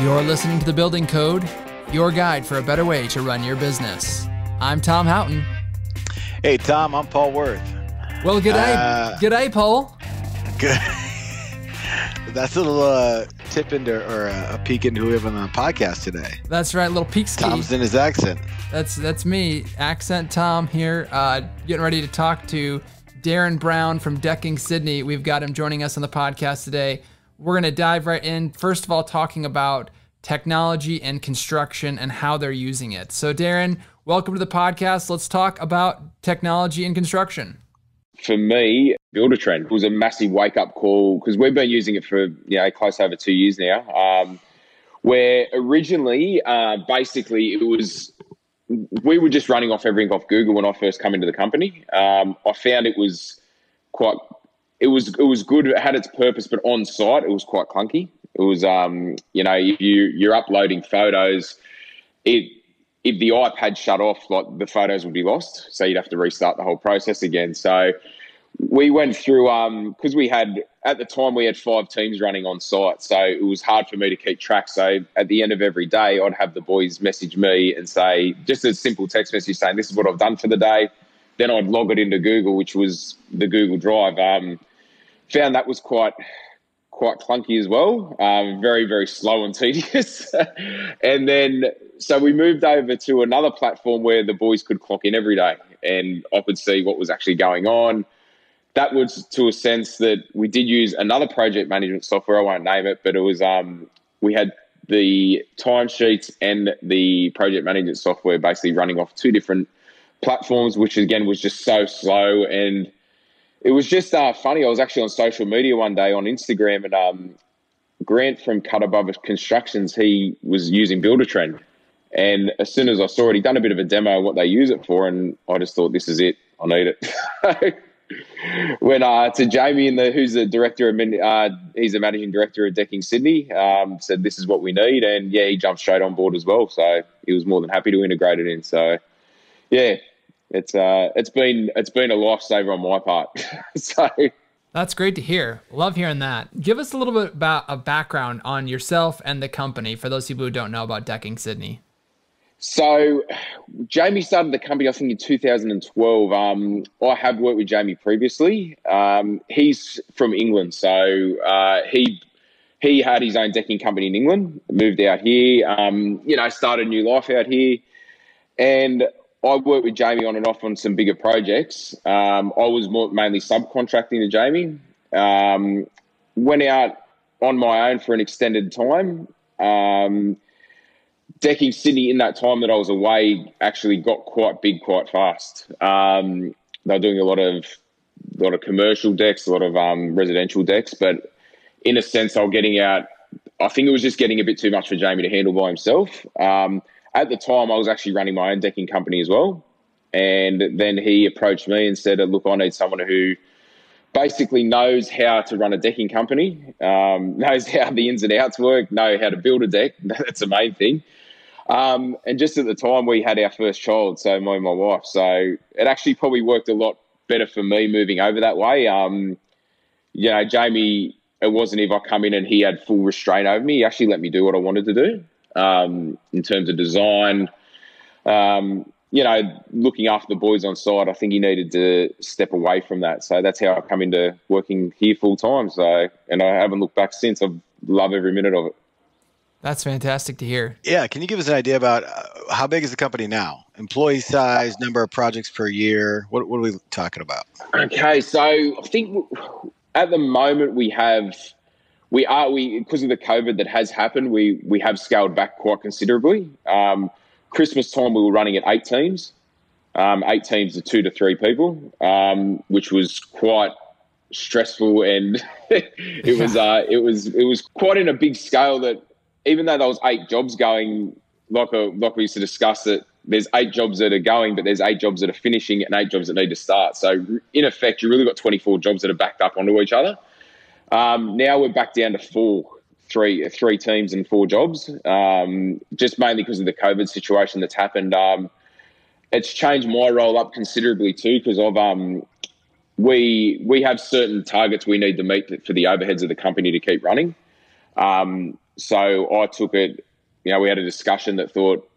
You're listening to The Building Code, your guide for a better way to run your business. I'm Tom Houghton. Hey, Tom, I'm Paul Worth. Well, g'day, Paul. Good. That's a little tip into or a peek into who we have on the podcast today. That's right, little peek ski. Tom's in his accent. That's me, Accent Tom here, getting ready to talk to Darren Brown from Decking Sydney. We've got him joining us on the podcast today. We're going to dive right in, first of all, talking about technology and construction and how they're using it. So, Darren, welcome to the podcast. Let's talk about technology and construction. For me, Buildertrend was a massive wake-up call because we've been using it for close to over 2 years now. Where originally, basically, we were just running off everything off Google when I first came into the company. I found it was good. It had its purpose, but on site, it was quite clunky. It was, if you're uploading photos, if the iPad shut off, like the photos would be lost. So you'd have to restart the whole process again. So we went through, because at the time we had 5 teams running on site. So it was hard for me to keep track. So at the end of every day, I'd have the boys message me and say, just a simple text message saying, this is what I've done for the day. Then I'd log it into Google, which was the Google Drive. Found that was quite clunky as well, very, very slow and tedious. And then, so we moved over to another platform where the boys could clock in every day and I could see what was actually going on. That was to a sense that we did use another project management software. I won't name it, but it was, we had the timesheets and the project management software basically running off 2 different platforms, which again was just so slow. And it was just funny. I was actually on social media one day on Instagram, and Grant from Cut Above Constructions, he was using Buildertrend. And as soon as I saw it, he'd done a bit of a demo of what they use it for, and I just thought, this is it. I need it. Went to Jamie, who's the director of, he's the managing director of Decking Sydney, said this is what we need, and yeah, he jumped straight on board as well. So he was more than happy to integrate it in. So yeah. It's been a lifesaver on my part. So that's great to hear. Love hearing that. Give us a little bit about a background on yourself and the company for those people who don't know about Decking Sydney. So Jamie started the company, I think, in 2012. I have worked with Jamie previously. He's from England, so he had his own decking company in England, moved out here, started a new life out here, and I worked with Jamie on and off on some bigger projects. I was mainly subcontracting to Jamie. Went out on my own for an extended time. Decking Sydney in that time that I was away actually got quite big quite fast. They were doing a lot of commercial decks, a lot of residential decks, but in a sense, I think it was just getting a bit too much for Jamie to handle by himself. At the time, I was actually running my own decking company as well. And then he approached me and said, look, I need someone who basically knows how to run a decking company, knows how the ins and outs work, know how to build a deck. That's the main thing. And just at the time, we had our first child, so me and my wife. So it actually probably worked a lot better for me moving over that way. Jamie, it wasn't if I come in and he had full restraint over me. He actually let me do what I wanted to do. In terms of design, looking after the boys on site, I think he needed to step away from that. So that's how I come into working here full time. So, and I haven't looked back since. I love every minute of it. That's fantastic to hear. Yeah. Can you give us an idea about how big is the company now? Employee size, number of projects per year? What are we talking about? Okay. So I think at the moment because of the COVID that has happened, we have scaled back quite considerably. Christmas time, we were running at 8 teams, 8 teams of 2 to 3 people, which was quite stressful, and it was quite in a big scale that even though there was 8 jobs going, like we used to discuss it, there's 8 jobs that are going, but there's 8 jobs that are finishing and 8 jobs that need to start. So in effect, you really got 24 jobs that are backed up onto each other. Now we're back down to 3 teams and 4 jobs, just mainly because of the COVID situation that's happened. It's changed my role up considerably too, because we have certain targets we need to meet for the overheads of the company to keep running. So I took it, we had a discussion that thought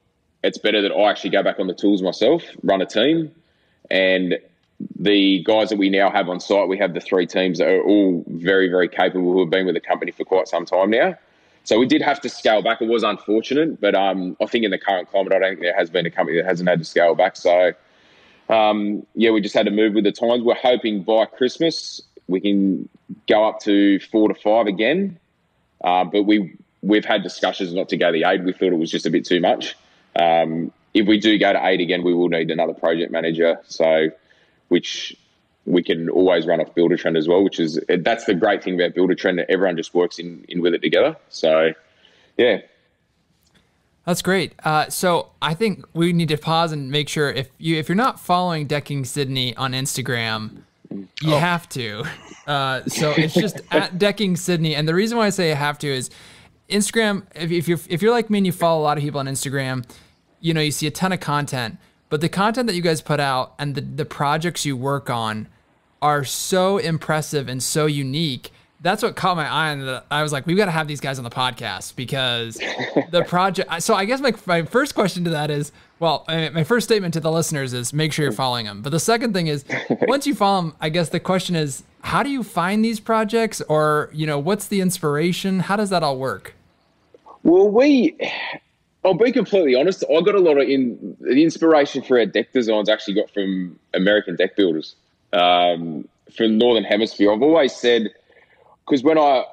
it's better that I actually go back on the tools myself, run a team. And the guys that we now have on site, we have the 3 teams that are all very, very capable, who have been with the company for quite some time now. So we did have to scale back. It was unfortunate, but I think in the current climate, I don't think there has been a company that hasn't had to scale back. So, we just had to move with the times. We're hoping by Christmas we can go up to 4 to 5 again. But we've had discussions not to go to 8. We thought it was just a bit too much. If we do go to 8 again, we will need another project manager. So, which we can always run off Buildertrend as well, that's the great thing about Buildertrend, that everyone just works in with it together. So, yeah. That's great. So I think we need to pause and make sure if you're not following Decking Sydney on Instagram, you have to. So it's just at Decking Sydney. And the reason why I say you have to is Instagram, if you're like me and you follow a lot of people on Instagram, you see a ton of content. But the content that you guys put out and the projects you work on are so impressive and so unique. That's what caught my eye. And I was like, we've got to have these guys on the podcast because the project. So I guess my first question to that is, my first statement to the listeners is make sure you're following them. But the second thing is, once you follow them, I guess the question is, how do you find these projects, or, what's the inspiration? How does that all work? Well, I'll be completely honest. I got a lot of the inspiration for our deck designs actually got from American deck builders, from Northern Hemisphere. I've always said, because when I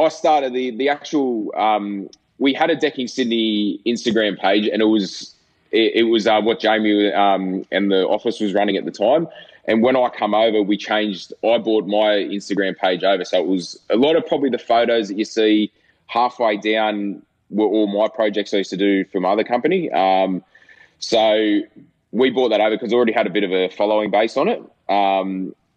started the actual, we had a Decking Sydney Instagram page, and it was what Jamie and the office was running at the time. And when I come over, I brought my Instagram page over. So it was a lot of probably the photos that you see halfway down were all my projects I used to do from other company. So we brought that over because I already had a bit of a following base on it.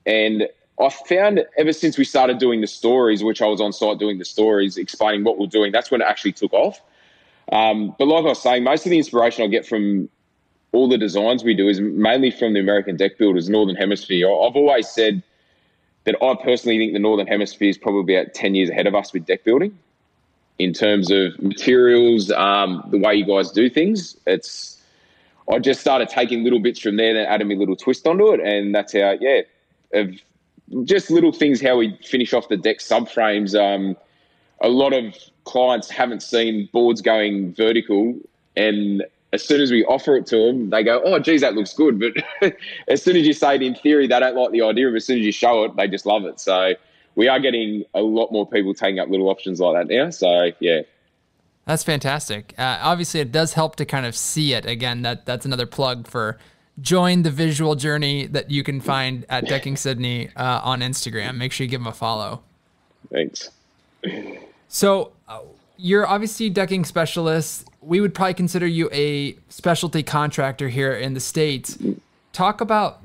And I found ever since we started doing the stories, which I was on site doing the stories, explaining what we're doing, that's when it actually took off. But like I was saying, most of the inspiration I get from all the designs we do is mainly from the American deck builders, Northern Hemisphere. I've always said that I personally think the Northern Hemisphere is probably about 10 years ahead of us with deck building in terms of materials, the way you guys do things. I just started taking little bits from there and adding a little twist onto it. And that's how, just little things, how we finish off the deck subframes. A lot of clients haven't seen boards going vertical, and as soon as we offer it to them, they go, oh, geez, that looks good. But as soon as you say it in theory, they don't like the idea of it. As soon as you show it, they just love it. So we are getting a lot more people taking up little options like that now. So, yeah. That's fantastic. Obviously, it does help to kind of see it. Again, that's another plug for join the visual journey that you can find at Decking Sydney on Instagram. Make sure you give them a follow. Thanks. So you're obviously decking specialist. We would probably consider you a specialty contractor here in the States. Talk about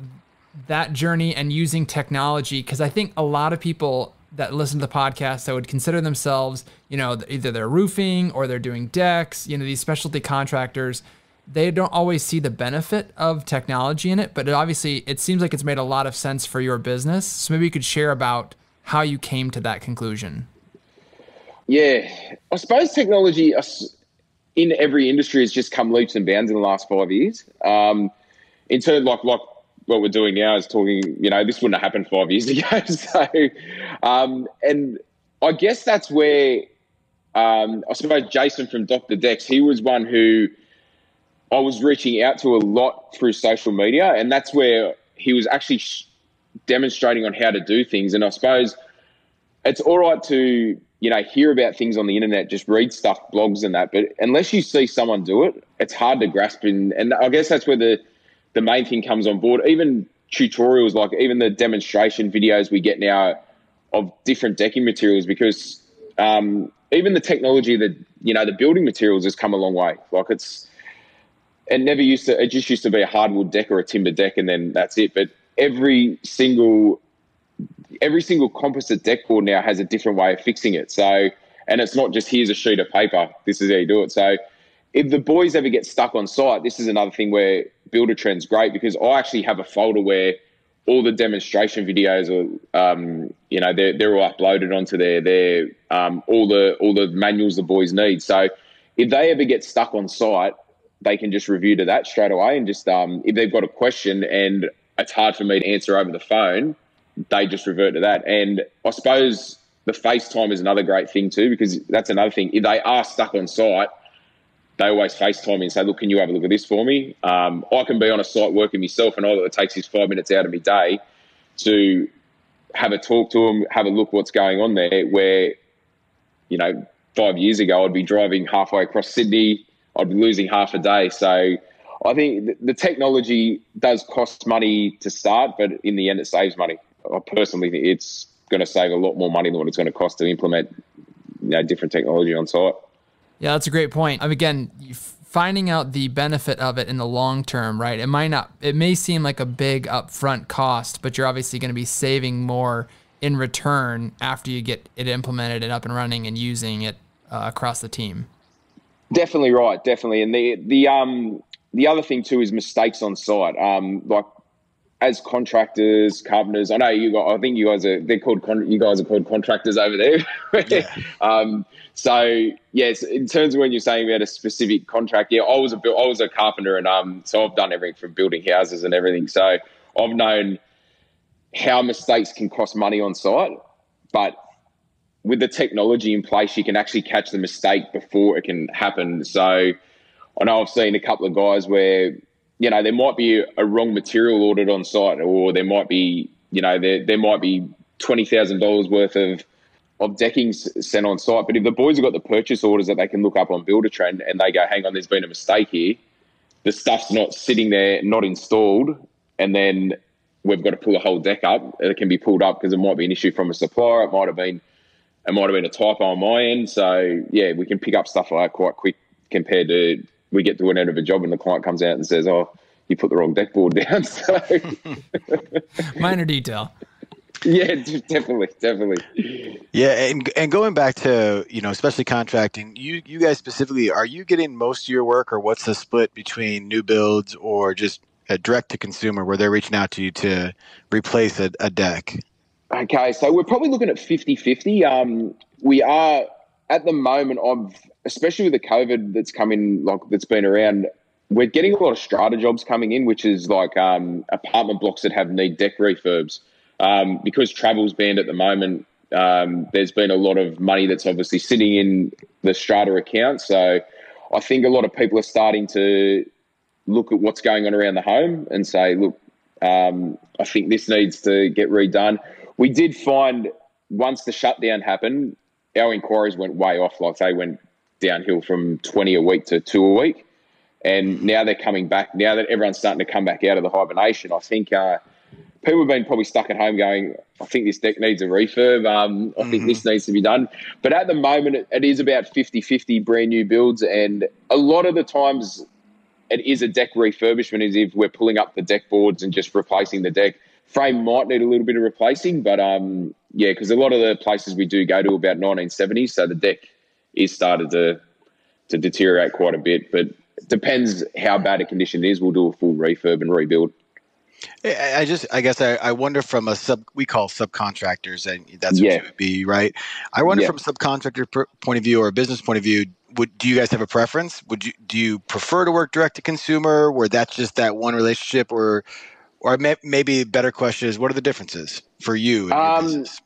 that journey and using technology, because I think a lot of people that listen to the podcast that would consider themselves, either they're roofing or they're doing decks, these specialty contractors, they don't always see the benefit of technology in it, but it seems like it's made a lot of sense for your business. So maybe you could share about how you came to that conclusion. Yeah, I suppose technology in every industry has just come leaps and bounds in the last 5 years. In terms like what we're doing now is talking, this wouldn't have happened 5 years ago. So, and I guess that's where I suppose Jason from Dr. Dex, he was one who I was reaching out to a lot through social media, and that's where he was actually demonstrating on how to do things. And I suppose it's all right to, hear about things on the internet, just read stuff, blogs and that, but unless you see someone do it, it's hard to grasp. And I guess that's where the main thing comes on board. Even tutorials, like even the demonstration videos we get now of different decking materials, because even the technology that, the building materials has come a long way. Like it just used to be a hardwood deck or a timber deck, and then that's it. But every single composite deck board now has a different way of fixing it. So, and it's not just here's a sheet of paper, this is how you do it. So if the boys ever get stuck on site, this is another thing where Buildertrend's great, because I actually have a folder where all the demonstration videos are, they're all uploaded onto their all the manuals the boys need. So if they ever get stuck on site, they can just review to that straight away, and just if they've got a question and it's hard for me to answer over the phone, they just revert to that. And I suppose the FaceTime is another great thing too, because that's another thing. If they are stuck on site, they always FaceTime me and say, look, can you have a look at this for me? I can be on a site working myself, and all it takes is 5 minutes out of my day to have a talk to them, have a look what's going on there, where, 5 years ago I'd be driving halfway across Sydney, I'd be losing half a day. So I think the technology does cost money to start, but in the end it saves money. I personally think it's going to save a lot more money than what it's going to cost to implement different technology on site. Yeah, that's a great point. Again, finding out the benefit of it in the long term, right? It may seem like a big upfront cost, but you're obviously going to be saving more in return after you get it implemented and up and running and using it across the team. Definitely right, definitely. And the other thing too is mistakes on site. Like as contractors, carpenters, I know I think you guys are called contractors over there. Yeah. So yes, in terms of when you're saying about a specific contract, yeah, I was a carpenter, and so I've done everything from building houses and everything. So I've known how mistakes can cost money on site, but with the technology in place, you can actually catch the mistake before it can happen. So I know I've seen a couple of guys where, there might be a wrong material ordered on site, or there might be, there might be $20,000 worth of decking sent on site. But if the boys have got the purchase orders that they can look up on Buildertrend and they go, hang on, there's been a mistake here, the stuff's not sitting there, not installed, and then we've got to pull a whole deck up. It can be pulled up because it might be an issue from a supplier. It might have been a typo on my end. So, yeah, we can pick up stuff like that quite quick compared to we get to an end of a job and the client comes out and says, oh, you put the wrong deck board down. So minor detail. Yeah, definitely. Yeah, and going back to, especially contracting, you guys specifically, are you getting most of your work, or what's the split between new builds or just a direct to consumer where they're reaching out to you to replace a deck? Okay, so we're probably looking at 50-50. We are at the moment especially with the COVID that's come in, that's been around, we're getting a lot of strata jobs coming in, which is like apartment blocks that need deck refurbs. Because travel's banned at the moment, there's been a lot of money that's obviously sitting in the strata account. So I think a lot of people are starting to look at what's going on around the home and say, look, I think this needs to get redone. We did find once the shutdown happened, our inquiries went way off. Like they went downhill from 20 a week to 2 a week. And now they're coming back. Now that everyone's starting to come back out of the hibernation, I think people have been probably stuck at home going, I think this deck needs a refurb. I think this needs to be done. But at the moment, it is about 50-50 brand new builds. And a lot of the times it is a deck refurbishment, as if we're pulling up the deck boards and just replacing the deck. Frame might need a little bit of replacing, but because a lot of the places we do go to about 1970s, so the deck is started to deteriorate quite a bit. But it depends how bad a condition it is. We'll do a full refurb and rebuild. I guess I wonder from we call subcontractors, and that's what you would be, right? I wonder from a subcontractor point of view or a business point of view, do you guys have a preference? Do you prefer to work direct to consumer, where that's just that one relationship, or maybe a better question is, what are the differences for you in your business?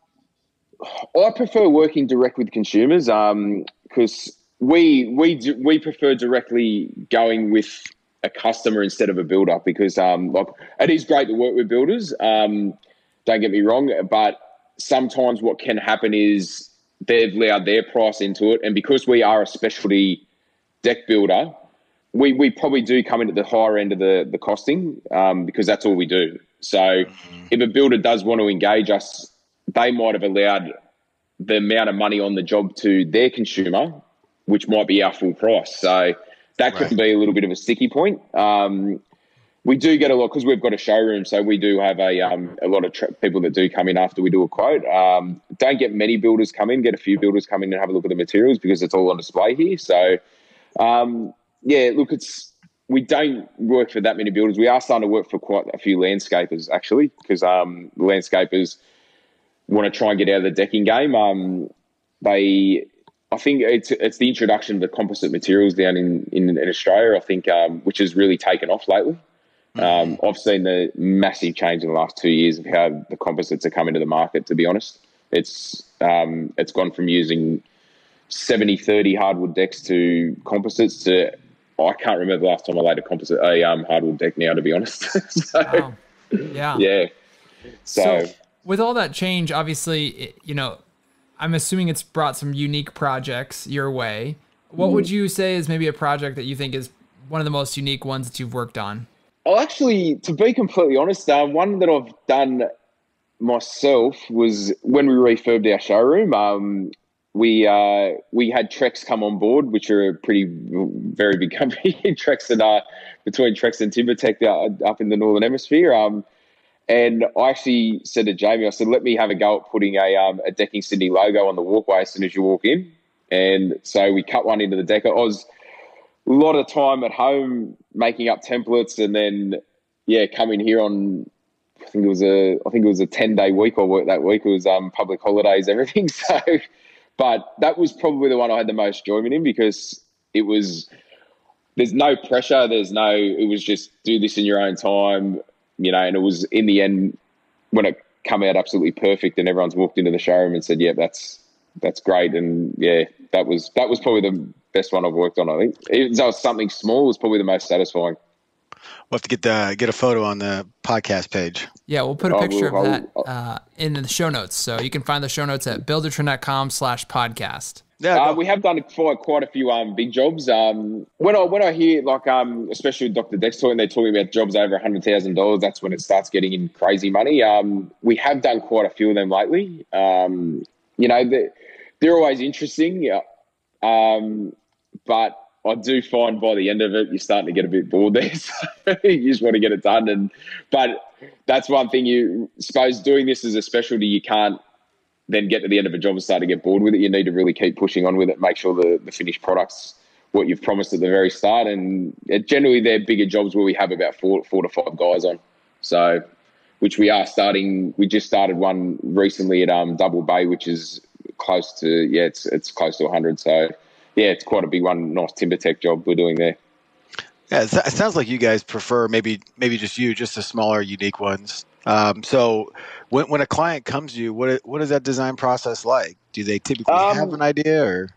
I prefer working direct with consumers because we prefer directly going with a customer instead of a builder, because it is great to work with builders. Don't get me wrong, but sometimes what can happen is they've allowed their price into it, and because we are a specialty deck builder, we probably do come in at the higher end of the costing because that's all we do. So if a builder does want to engage us, they might have allowed the amount of money on the job to their consumer, which might be our full price. So that can be a little bit of a sticky point. We do get a lot because we've got a showroom, so we do have a lot of people that do come in after we do a quote. Don't get many builders come in, get a few builders come in and have a look at the materials because it's all on display here. So, look, we don't work for that many builders. We are starting to work for quite a few landscapers, actually, because landscapers want to try and get out of the decking game. I think it's the introduction of the composite materials down in Australia, I think, which has really taken off lately. I've seen the massive change in the last 2 years of how the composites are coming to the market, to be honest. It's gone from using 70-30 hardwood decks to composites to, I can't remember the last time I laid a hardwood deck now, to be honest. So, wow. Yeah. Yeah. So with all that change, obviously, I'm assuming it's brought some unique projects your way. What would you say is maybe a project that you think is one of the most unique ones that you've worked on? Well, actually, to be completely honest, one that I've done myself was when we refurbed our showroom. We had Trex come on board, which are a very big company. Trex and between Trex and TimberTech up in the Northern Hemisphere. And I actually said to Jamie, I said, let me have a go at putting a Decking Sydney logo on the walkway as soon as you walk in. And so we cut one into the deck. I was a lot of time at home making up templates, and then coming here on, I think it was a 10-day week I worked that week. It was public holidays, everything. So, but that was probably the one I had the most enjoyment in, because there's no pressure. It was just do this in your own time. And it was, in the end, when it come out absolutely perfect and everyone's walked into the showroom and said, yeah, that's great. And that was probably the best one I've worked on, I think. Even though it's something small, it was probably the most satisfying. We'll have to get a photo on the podcast page. Yeah, we'll put a picture of that in the show notes. So you can find the show notes at buildertrend.com/podcast. Yeah, we have done quite a few big jobs. When I hear, especially with Dr. Dex talking, they're talking about jobs over $100,000. That's when it starts getting in crazy money. We have done quite a few of them lately. They're always interesting, but I do find by the end of it, you're starting to get a bit bored there. So you just want to get it done. But that's one thing, you suppose doing this as a specialty, you can't then get to the end of a job and start to get bored with it. You need to really keep pushing on with it, make sure the finished product's what you've promised at the very start. And generally they're bigger jobs where we have about four to five guys on. So, which we are starting. We just started one recently at Double Bay, which is close to, it's close to 100. So, it's quite a big one. Nice TimberTech job we're doing there. Yeah, it sounds like you guys prefer maybe just the smaller, unique ones. So when a client comes to you, what is that design process like? Do they typically have an idea, or?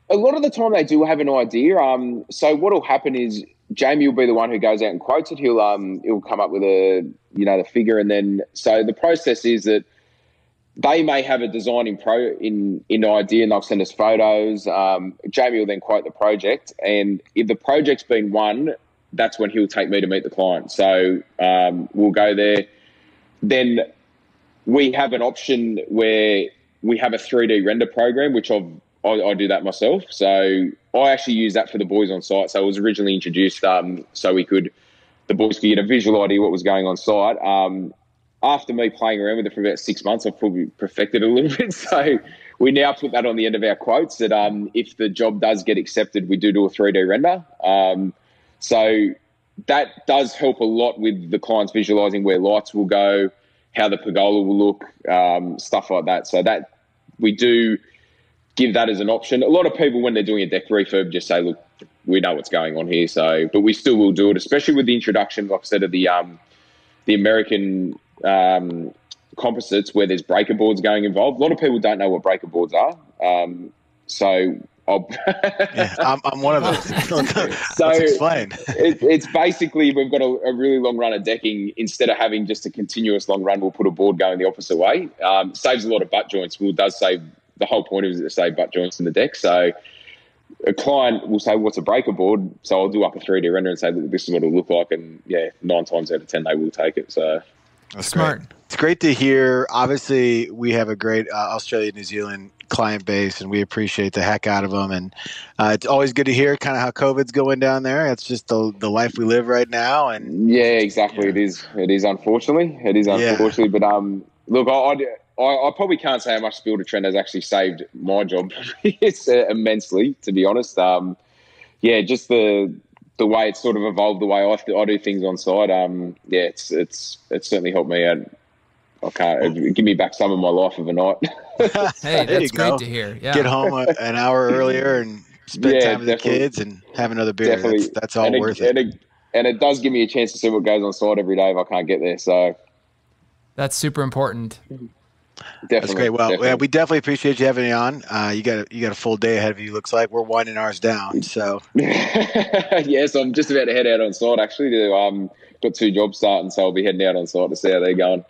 A lot of the time they do have an idea. So what will happen is Jamie will be the one who goes out and quotes it. He'll come up with the figure, and then so the process is that they may have a design in idea, and they'll send us photos. Jamie will then quote the project, and if the project's been won, that's when he'll take me to meet the client. So we'll go there. Then we have an option where we have a 3D render program, which I do that myself. So I actually use that for the boys on site. So it was originally introduced so the boys could get a visual idea what was going on site. After me playing around with it for about 6 months, I've probably perfected it a little bit. So we now put that on the end of our quotes that if the job does get accepted, we do a 3D render. So that does help a lot with the clients visualizing where lights will go, how the pergola will look, stuff like that. So that we do give that as an option. A lot of people, when they're doing a deck refurb, just say, look, we know what's going on here. So, but we still will do it, especially with the introduction, like I said, of the American composites where there's breaker boards going involved. A lot of people don't know what breaker boards are. So I'm one of those. So let's explain. It's basically, we've got a really long run of decking. Instead of having just a continuous long run, we'll put a board going the opposite way. Saves a lot of butt joints. Well, it does save, the whole point is to save butt joints in the deck. So a client will say, what's a breaker board? So I'll do up a 3D render and say, look, this is what it'll look like. And 9 times out of 10, they will take it. So that's smart. Great. It's great to hear. Obviously, we have a great Australia, New Zealand client base, and we appreciate the heck out of them. And it's always good to hear kind of how COVID's going down there. It's just the life we live right now. And exactly. It is unfortunately. But look, I probably can't say how much Buildertrend has actually saved my job. It's immensely, to be honest. Just the the way it's sort of evolved, the way I do things on site, yeah, it's certainly helped me out. I can't give me back some of my life overnight. Hey, that's great to hear. Yeah. Get home an hour earlier and spend time with the kids and have another beer. That's all worth it. And it does give me a chance to see what goes on site every day if I can't get there. So that's super important. That's great. Well, yeah, we definitely appreciate you having me on. You got a full day ahead of you. Looks like we're winding ours down. So yes, I'm just about to head out on site. Actually, got 2 jobs starting, so I'll be heading out on site to see how they're going.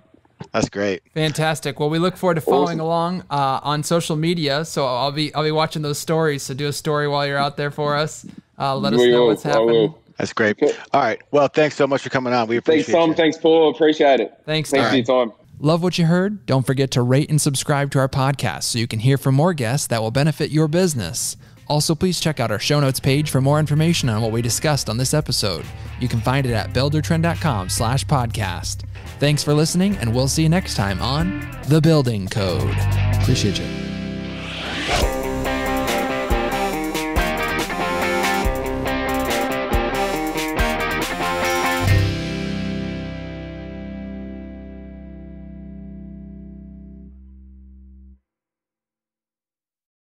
That's great. Fantastic. Well, we look forward to following along on social media. So I'll be watching those stories. So do a story while you're out there for us. Let us know what's happening. That's great. All right. Well, thanks so much for coming on. We appreciate it. Thanks, Tom. Thanks, Paul. Appreciate it. Thanks for your time. Love what you heard? Don't forget to rate and subscribe to our podcast so you can hear from more guests that will benefit your business. Also, please check out our show notes page for more information on what we discussed on this episode. You can find it at buildertrend.com/podcast. Thanks for listening, and we'll see you next time on The Building Code. Appreciate you.